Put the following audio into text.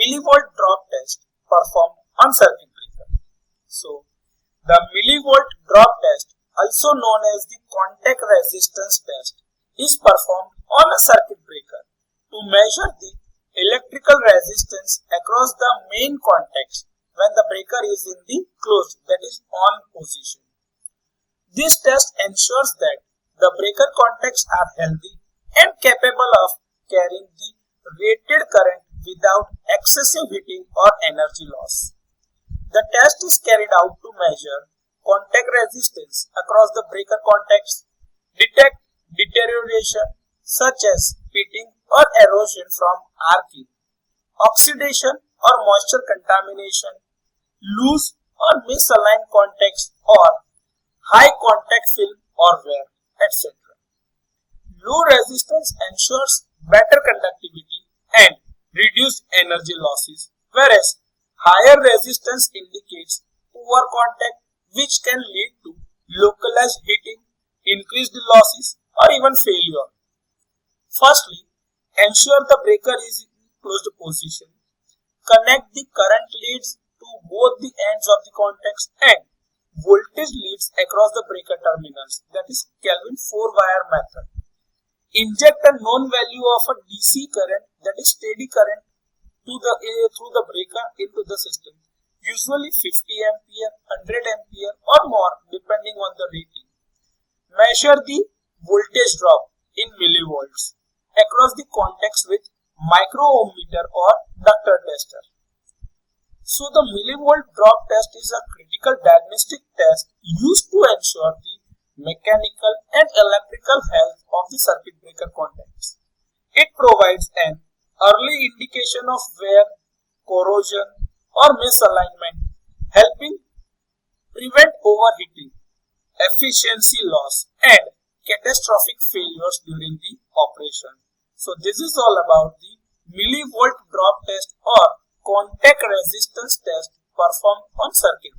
millivolt drop test performed on circuit breaker. So, the millivolt drop test, also known as the contact resistance test, is performed on a circuit breaker to measure the electrical resistance across the main contacts when the breaker is in the closed, that is on position. This test ensures that the breaker contacts are healthy and capable of carrying the rated current without excessive heating or energy loss. The test is carried out to measure contact resistance across the breaker contacts, detect deterioration such as pitting or erosion from arcing, oxidation or moisture contamination, loose or misaligned contacts or high contact film or wear, etc. Low resistance ensures better conductivity and reduced energy losses, whereas higher resistance indicates poor contact, which can lead to localized heating, increased losses, or even failure. Firstly, ensure the breaker is in closed position. Connect the current leads to both the ends of the contacts and voltage leads across the breaker terminals, that is Kelvin 4-wire method. Inject a known value of a DC current, that is steady current, through the breaker into the system, usually 50 ampere, 100 ampere or more depending on the rating. Measure the voltage drop in millivolts across the contacts with micro ohmmeter or ductor tester. So the millivolt drop test is a critical diagnostic test used to ensure the mechanical and electrical health of the circuit breaker contacts. It provides an early indication of wear, corrosion or misalignment, helping prevent overheating, efficiency loss and catastrophic failures during the operation. So this is all about the millivolt drop test or contact resistance test performed on circuit.